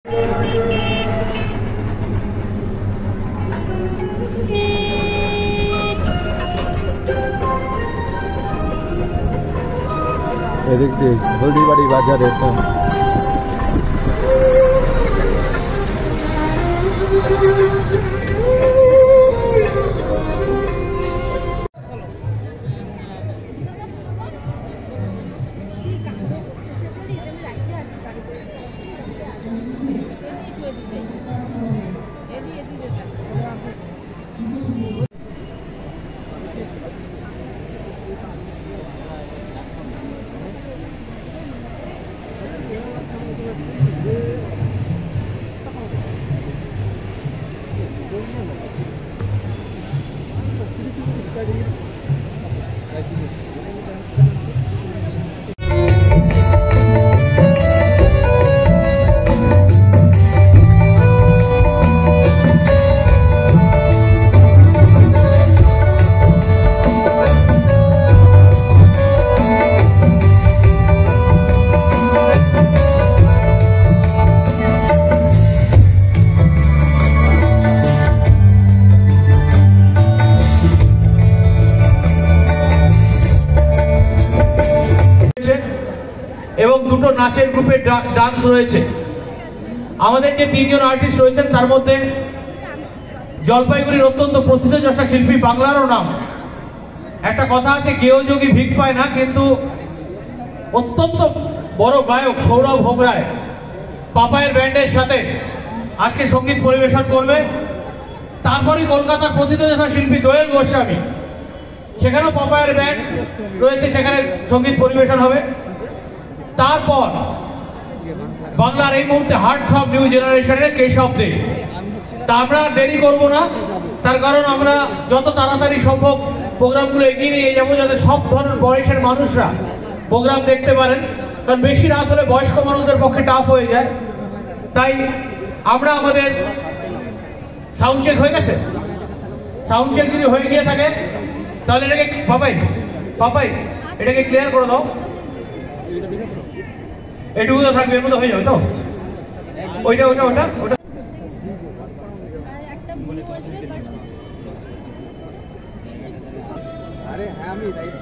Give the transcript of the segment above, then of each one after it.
এদিক দিয়ে হলদিবাড়ি বাজারে এবং দুটো নাচের গ্রুপের ডান্স রয়েছে। আমাদের যে তিনজন আর্টিস্ট রয়েছেন তার মধ্যে জলপাইগুড়ির অত্যন্ত প্রসিদ্ধ যশা শিল্পী, বাংলারও নাম। একটা কথা আছে, কেউ যোগী ভিক পায় না, কিন্তু অত্যন্ত বড় গায়ক সৌরভ হোগরায় পাপায়ের ব্যান্ডের সাথে আজকে সঙ্গীত পরিবেশন করবে। তারপরেই কলকাতার প্রসিদ্ধ যশা শিল্পী দোয়েল গোস্বামী, সেখানেও পাপায়ের ব্যান্ড রয়েছে, সেখানে সঙ্গীত পরিবেশন হবে। তারপর বাংলার এই মুহূর্তে হার্ট থ্রব নিউ জেনারেশনের কেশব দে। তা আমরা দেরি করব না, তার কারণ আমরা যত তাড়াতাড়ি সম্ভব প্রোগ্রামগুলো এগিয়ে নিয়ে যাবো, যাতে সব ধরনের বয়সের মানুষরা প্রোগ্রাম দেখতে পারেন। কারণ বেশি রাত হলে বয়স্ক মানুষদের পক্ষে টাফ হয়ে যায়। তাই আমরা আমাদের সাউন্ড চেক হয়ে গেছে, সাউন্ড চেক যদি হয়ে গিয়ে থাকে তাহলে এটাকে পাপাই এটাকে ক্লিয়ার করে দাও। এটুকু তো থাকবে, এর মধ্যে হয়ে যাবে তো। ওইটা ওটা ওটা ওটা আরে হ্যাঁ আমি রাইট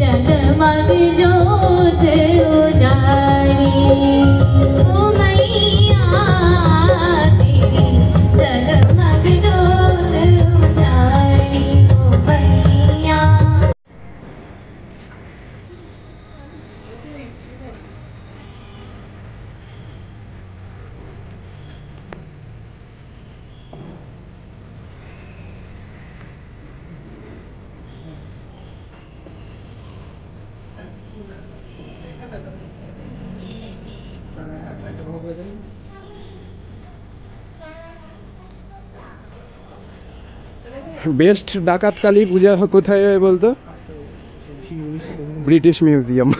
जगमग जोत उजारी ओ मैया तेरी जगमग जोत उजारी ओ मैया। বেস্ট ডাকাত কালী পূজা কোথায় হয় বলতো? British Museum.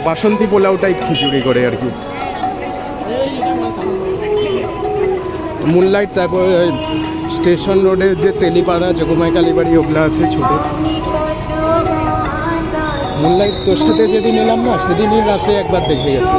Basanti pulao type khichdi করে আর কি। মুনলাইট, তারপর স্টেশন রোডে যে তেলিপাড়া যোগমায় কালীবাড়ি ওগুলা আছে ছোট। মুনলাইট তোর সাথে যেদিন এলাম না সেদিনই রাতে একবার দেখে গেছি।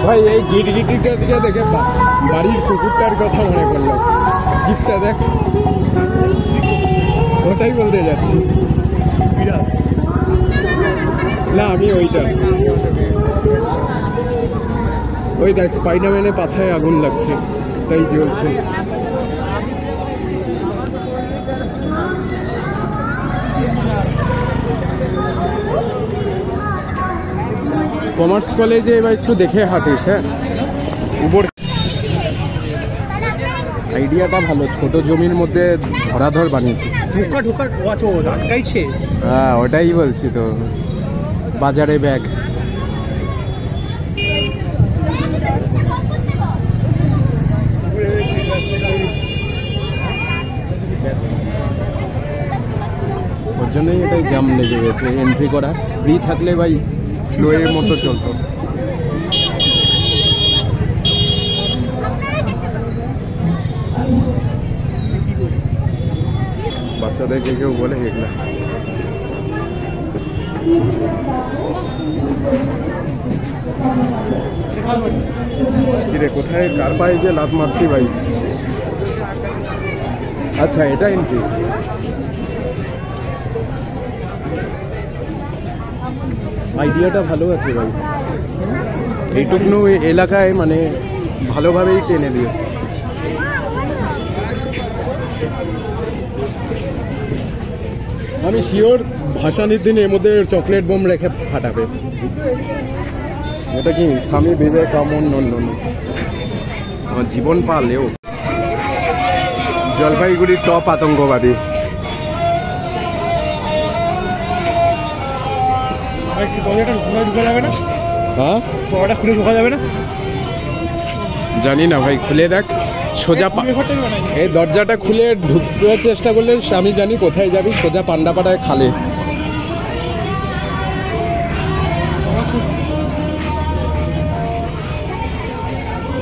ভাই এই গিটগিটিটা দিকে দেখে বাড়ির কুকুরটার কথা মনে করলাম। জিপটা দেখ, ওটাই বলতে যাচ্ছি। না আমি ওইটা, ওই দেখ স্পাইডারম্যানের পাছায় আগুন লাগছে তাই জ্বলছে। কমার্স কলেজে এবার একটু দেখে হাঁটিস। হ্যাঁ, উপর আইডিয়াটা ভালো, ছোট জমির মধ্যে ধরাধর বানিয়েছে। হ্যাঁ ওটাই বলছি তো, বাজারে ব্যাগ। ওর জন্যই এটাই জাম লেগে গেছে এন্ট্রি করা। ফ্রি থাকলে ভাই ফ্লোয়ের মতো চলতো। বাচ্চাদেরকে কেউ বলে এগুলা। কিরে কোথায় কার পায়ে যে লাত মারছি ভাই। আচ্ছা এটা এন্ট্রি। আইডিয়াটা ভালো আছে ভাই, এইটুকু এলাকায় মানে ভালোভাবেই টেনে দিয়েছে। আমি শিওর ভাসানির দিন এর মধ্যে চকলেট বোম রেখে ফাটাবে। এটা কি স্বামী বিবেকানন্দ আমার জীবন পালেও। জলপাইগুড়ির টপ আতঙ্কবাদী। হ্যাঁ খুলে ঢোকা যাবে না জানি না ভাই, খুলে দেখ সোজা। এই দরজাটা খুলে ঢুকতে চেষ্টা করলে আমি জানি কোথায় যাবি, সোজা পান্ডাপাড়ায় খালে।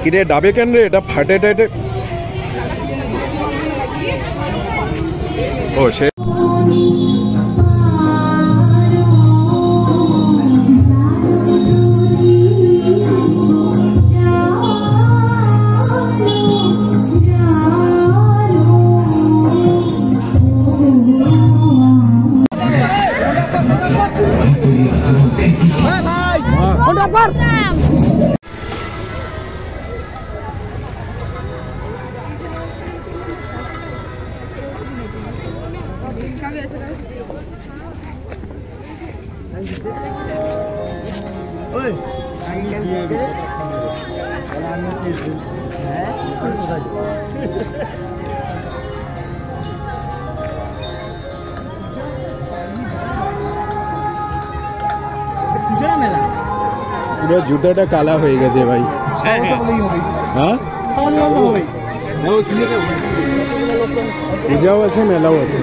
কিরে ডাবে কেন রে, এটা ফাটে টাটে। ও সে পুরো জুতোটা কালা হয়ে গেছে ভাই। হ্যাঁ পূজাও আছে, মেলাও আছে।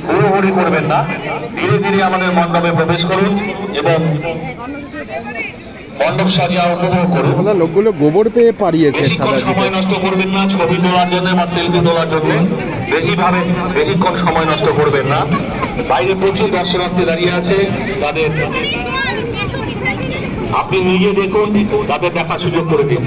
হুড়োহুড়ি করবেন না, ধীরে ধীরে আমাদের মণ্ডপে প্রবেশ করুন এবং মণ্ডপ সাজিয়া উপভোগ করুন। লোকগুলো গোবর পেয়ে পাড়িয়েছে সাদা। সময় নষ্ট করবেন না ছবি তোলার জন্য বা সেলফি তোলার জন্য, বেশিক্ষণ সময় নষ্ট করবেন না। বাইরে প্রচুর দর্শনার্থী দাঁড়িয়ে আছে, তাদের আপনি নিজে দেখুন, তাদের দেখার সুযোগ করে দিন।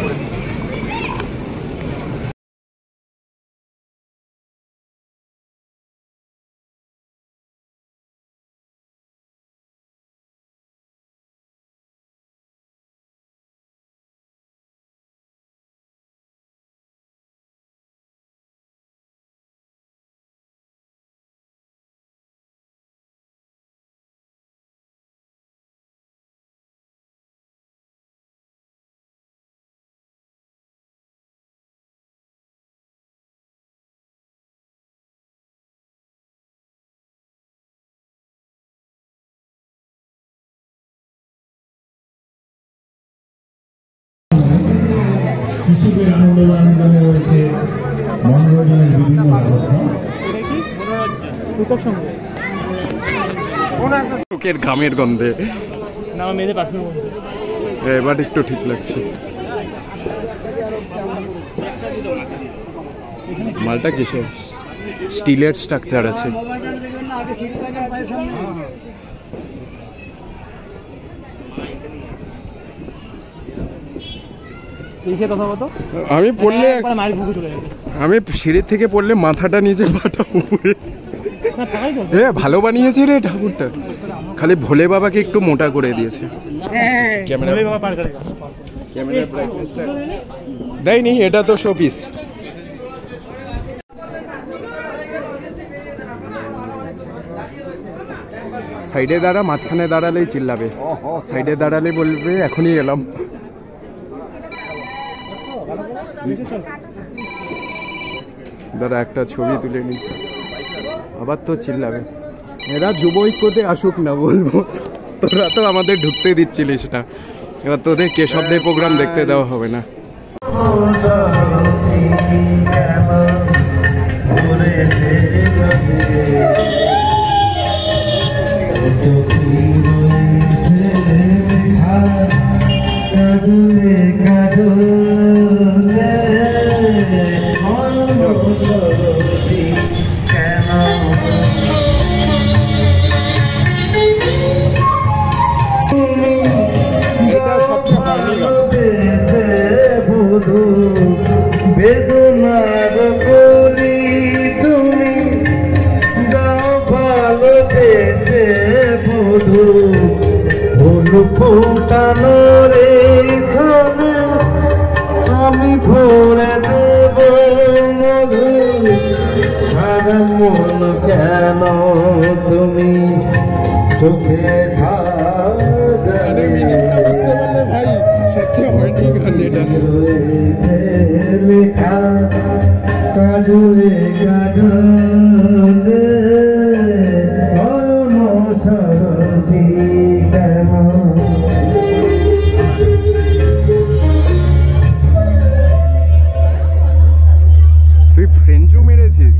শিশুদের আনন্দদানে রয়েছে মনোরঞ্জনের বিভিন্ন ব্যবস্থা। চোখের ঘামের গন্ধে এবার একটু ঠিক লাগছে। মালটা কিসের? স্টিলের স্ট্রাকচার আছে। আমি পড়লে, আমি সিঁড়ির থেকে পড়লে মাথাটা নিচে মাথা উপরে। ভালো বানিয়েছে রে ঠাকুরটা, খালি ভোলে বাবাকে একটু মোটা করে দিয়েছে। দেয়নি, এটা তো শোপিস। সাইডে দাঁড়া, মাঝখানে দাঁড়ালেই চিল্লাবে, সাইডে দাঁড়ালে বলবে এখনই এলাম। দাঁড়া একটা ছবি তুলে নি, আবার তো চিল্লাবে। এরা যুব ঐক্যতে আসুক না বলবো, তোরা তো আমাদের ঢুকতে দিচ্ছিলিস না, এবার তোদের কেশবদের প্রোগ্রাম দেখতে দেওয়া হবে না। বেদনার বলি তুমি দাও ভালোবেসে বধু, ফুল ফুটানো রে ছলে আমি ভরে দেব মধু, সারা মন কেন তুমি চোখে লেখা কাজুরে কাজলে সরসি কেন। তুই ফ্রেঞ্চও মেরেছিস?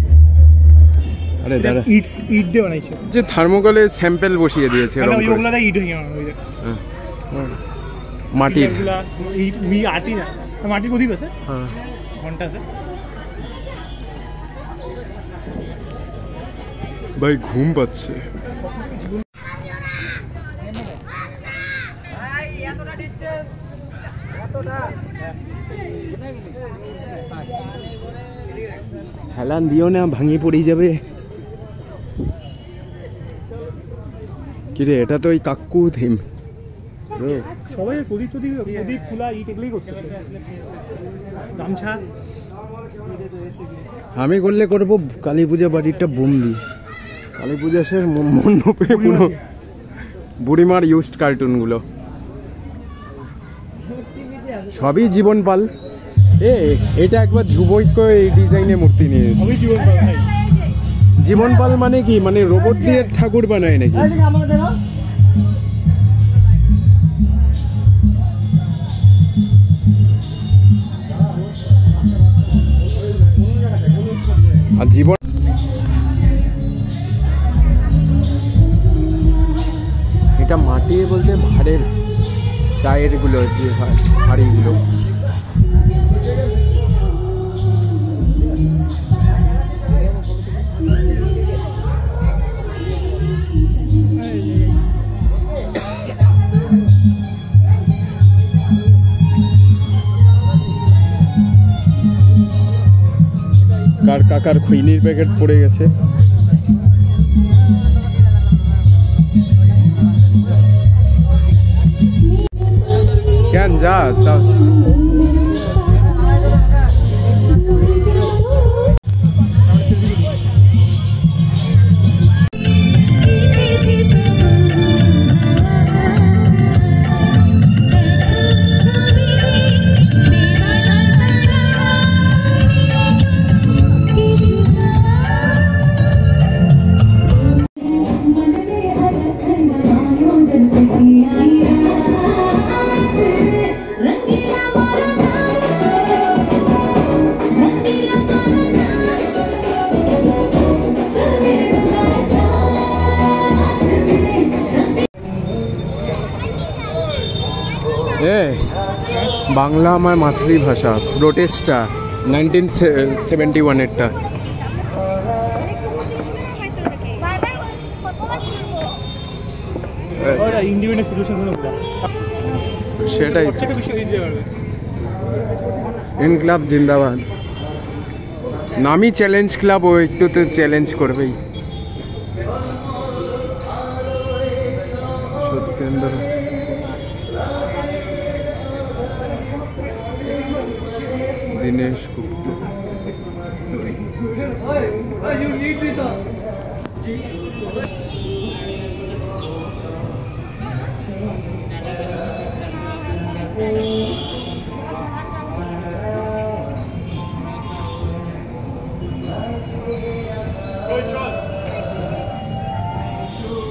আরে দাঁড়া, ইট দিয়ে বানাইছে, যে থার্মোকলে স্যাম্পেল বসিয়ে দিয়েছে ওগুলা ইট হয়ে মাটির আটি না, মাটির প্রদীপ আছে, ঘন্টা আছে। ভাই ঘুম পাচ্ছে। হেলান দিও না, ভাঙি পড়ে যাবে। কিরে, এটা তো ওই কাকু থিম। সবাই প্রদীপ প্রদীপ খোলা ইট এগুলোই করতেছে। গামছা আমি করলে করবো কালী পূজা বাড়িটা বন্দি। কালী পূজা সে মণ্ডপে পুরো বুড়িমার ইউজড কার্টুনগুলো সবই জীবন পাল। এটা একবার যুবৈক্য এই ডিজাইনে মূর্তি নিয়ে জীবন পাল মানে কি, মানে রোবট দিয়ে ঠাকুর বানায় নাকি? আর জীবন এটা মাটি বলতে ভাড়ের চায়ের গুলো যে হয় হাড়িগুলো। কার কাকার খৈনির প্যাকেট পড়ে গেছে। কেন যা তা বাংলা আমার মাতৃভাষা। প্রোটেস্টটা 1971-এরটা। সেটাই ইনকলাব জিন্দাবাদ। নামই চ্যালেঞ্জ ক্লাব, ও একটু তো চ্যালেঞ্জ করবেই। সত্যেন্দ্র दिनेश गुप्ता।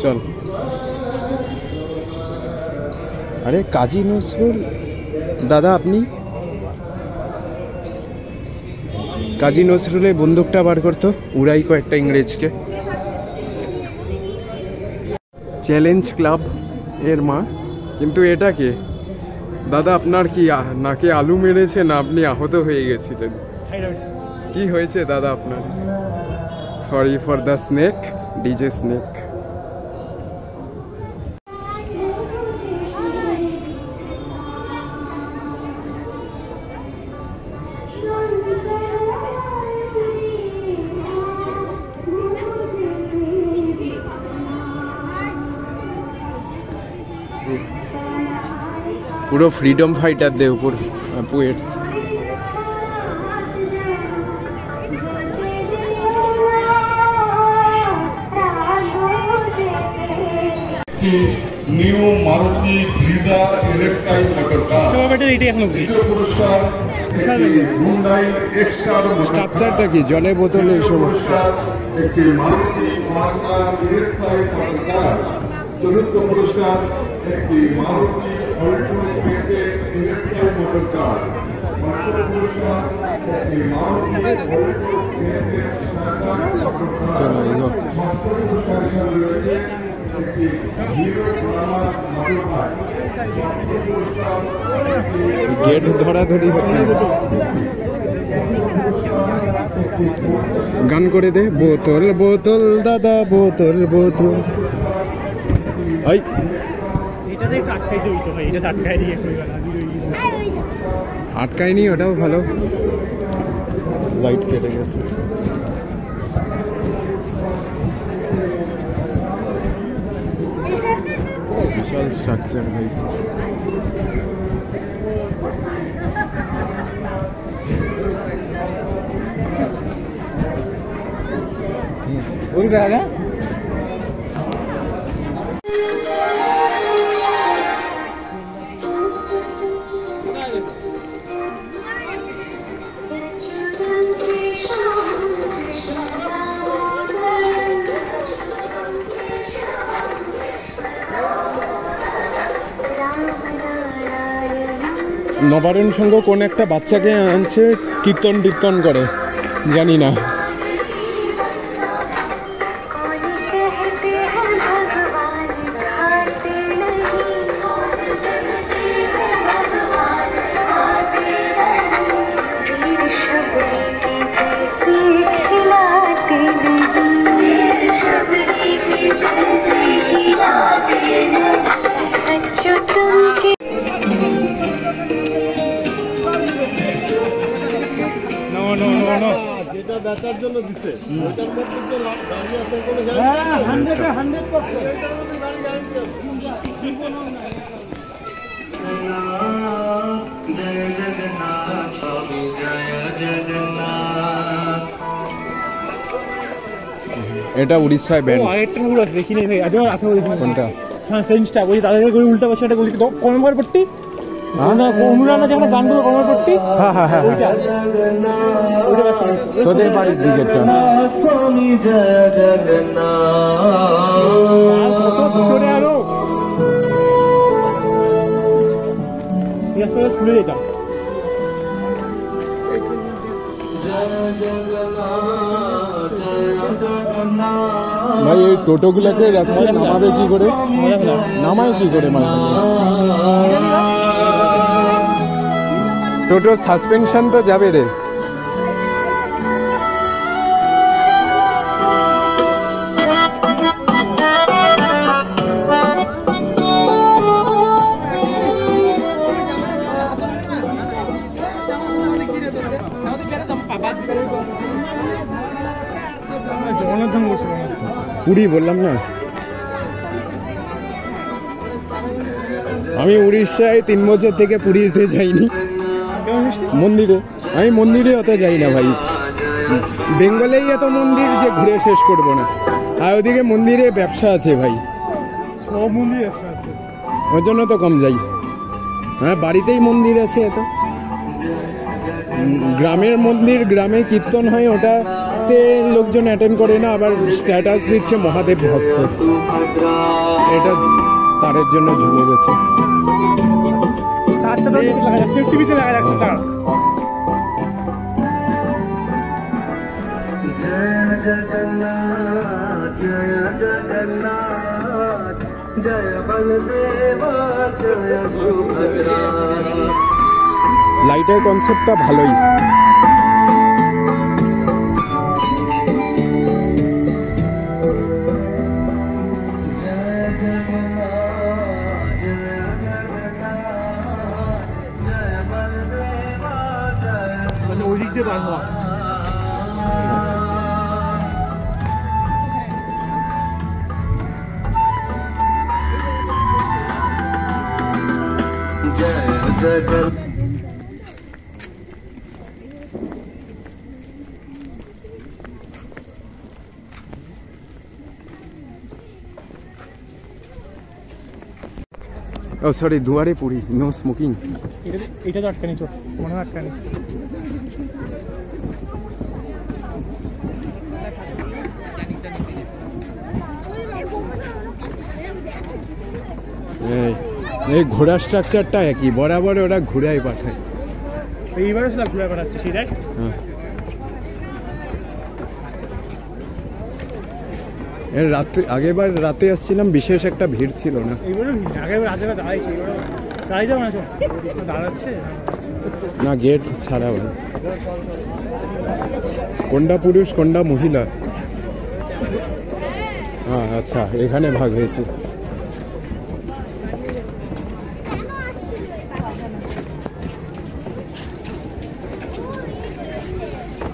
चल अरे काजी नजरुल दादा अपनी কাজী নজরুলের বন্দুকটা বার করতো, উড়াই কয়েকটা ইংরেজকে। চ্যালেঞ্জ ক্লাব এর মা। কিন্তু এটা কে দাদা? আপনার কি নাকে আলু মেরেছে না আপনি আহত হয়ে গেছিলেন? কি হয়েছে দাদা আপনার? Sorry for the snake, DJ snake. পুরো ফ্রিডম ফাইটারদের উপর poets. New Maruti Brezza LXI motor car. দ্বিতীয় পুরস্কার হুন্ডাই এক্সটার স্ট্রাকচারটা কি? জলের বোতল এই সমস্ত। একটি মারুতি মার্কা এলএক্সআই মোটর কার। চতুর্থ পুরস্কার একটি মারুতি অল্টো এলএক্সআই মোটর কার। পঞ্চম পুরস্কার একটি মারুতি অল্টো চলো এগো। ষষ্ঠ পুরস্কার হিসাবে রয়েছে একটি হিরো গ্লামার মোটর বাইক। সপ্তম পুরস্কার গেট ধরাধরি হচ্ছে। গান করে দে, বোতল বোতল দাদা বোতল বোতল। এই আটকায়নি, ওটাও ভালো। লাইট কেটে গেছে। বিশাল স্ট্রাকচার ভাই। ওই জায়গা নবারণ সংঘ কোন একটা বাচ্চাকে আনছে, কীর্তন টীর্তন করে, জানি না। যেটা বেচার জন্য দিচ্ছে ওটার মধ্যে যে গাড়ি আছে কোনো এটা উড়িষ্যায় ব্যান্ড। আরেকটা মুড আছে দেখিনি ভাই, আজ আছে কোনটা? হ্যাঁ সেন্সটা ওই তাদের উল্টা পাশে একটা গলি কমের পট্টি, অনুরানা যেখানে গানগুলো কমের পট্টি, হ্যাঁ হ্যাঁ হ্যাঁ ওইটা বাচ্চা তোদের বাড়ির দিকেরটা। ভিতরে আরো স্কুলে যেতাম। ভাই এই টোটোগুলোকে রাখছে নামাবে কি করে? নামায় কি করে? মানে টোটো সাসপেনশন তো যাবে রে। পুরী বললাম না, আমি উড়িষ্যায় 3 বছর থেকে পুরীতে যাইনি মন্দিরে। আমি মন্দিরে অত যাই না ভাই, বেঙ্গলেই এত মন্দির যে ঘুরে শেষ করবো না। আর ওদিকে মন্দিরে ব্যবসা আছে ভাই, সব মন্দির ব্যবসা আছে, ওর জন্য তো কম যাই। হ্যাঁ বাড়িতেই মন্দির আছে এত। গ্রামের মন্দির, গ্রামে কীর্তন হয়, ওটাতে লোকজন অ্যাটেন্ড করে না, আবার স্ট্যাটাস দিচ্ছে মহাদেব ভক্ত। এটা তারের জন্য ঝুলে গেছে। টিভিতে লাগা যাচ্ছে তার। জয় জগন্নাথ জয় জগন্নাথ জয় বলদেবা জয় সুভদ্রা। লাইটের কনসেপ্টটা ভালোই। ওই দিক দিয়ে বার হওয়া। জয় জগন্নাথ। ও সরি, দুয়ারে পুরী, নো স্মোকিং। এটা তো আটকানি, তো মনে হয় আটকানি। এই ঘোড়া স্ট্রাকচারটা একই, বরাবর ওরা ঘুরাই পাঠায়। এইবারে সেটা ঘুরে বেড়াচ্ছে সেটাই। হ্যাঁ এর রাতে, আগেবার রাতে আসছিলাম, বিশেষ একটা ভিড় ছিল না। এইবারে আগের রাতে দাঁড়াইছে, এইবারে দাঁড়াই যাবো না, দাঁড়াচ্ছে না, গেট ছাড়া ভাই। কোনটা পুরুষ কোনটা মহিলা? হ্যাঁ আচ্ছা, এখানে ভাগ হয়েছে।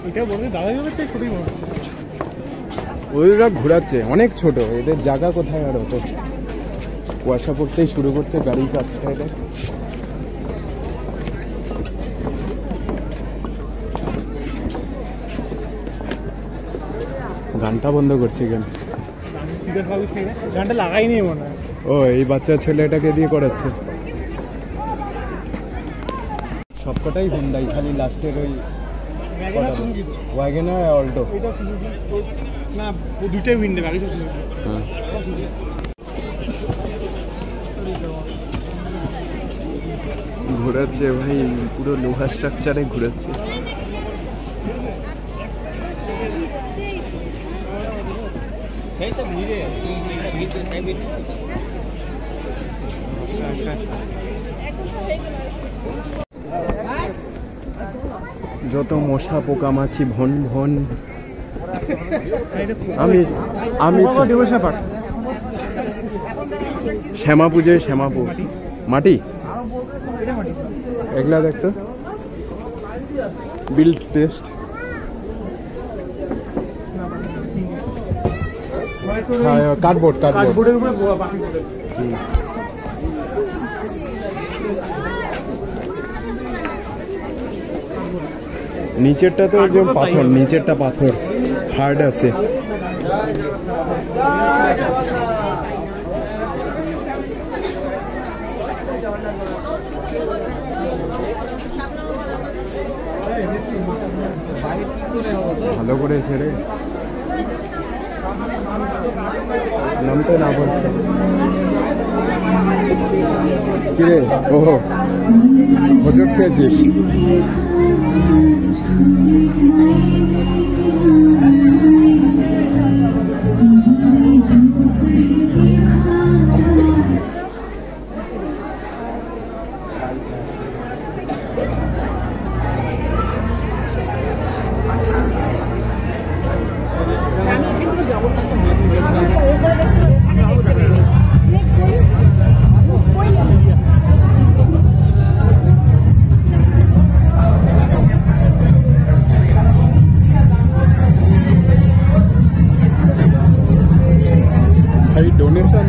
এটা বলতে দাঁড়াই যাবে, তাই ছোটই মনে হচ্ছে। ওইরা ঘোরাচ্ছে, অনেক ছোট, এদের জায়গা কোথায় আর অত। কুয়াশা পড়তেই শুরু করছে, গাড়ির কাছটা এটা। গানটা বন্ধ করছি কেন? গানটা লাগাইনি মনে হয়। ও এই বাচ্চা ছেলেটাকে দিয়ে করাচ্ছে। সবকটাই হুন্ডাই, খালি লাস্টের ওই ওয়াগনার আর অল্টো। না দুইটাই উইন্ডে গাড়ি। ঘোরাচ্ছে ভাই, পুরো লোহা স্ট্রাকচারে ঘোরাচ্ছে। যত মশা পোকামাছি ভন ভন। আমি শ্যামা পুজোয় শ্যামাপু মাটি এগুলা দেখতো বিল্ড টেস্ট। কার্ডবোর্ড কার্ডবোর্ডের উপরে নিচেরটা তো যে পাথর, নিচেরটা পাথর হার্ড আছে। ভালো করেছে রে, নামতে না বলছে কিরে। ও হোঁচট খেয়েছিস? ডোনেশন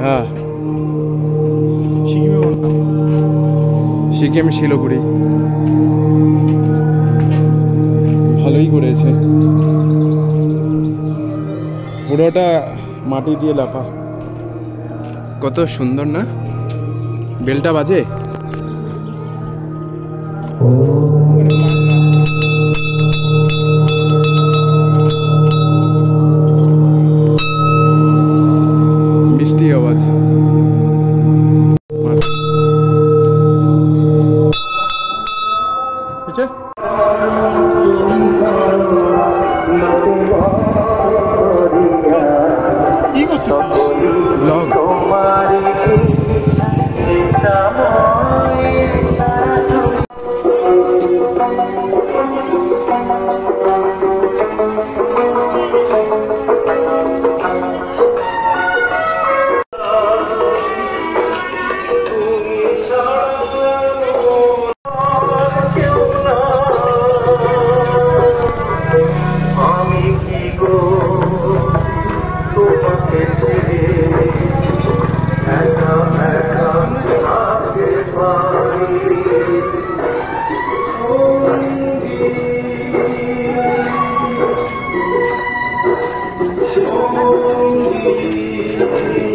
হ্যাঁ সিকিম শিলিগুড়ি ভালোই করেছে, পুরোটা মাটি দিয়ে লাপা। কত সুন্দর না? বেলটা বাজে। মিষ্টি আওয়াজ। কি করতেছিস? ব্লগ। Oh,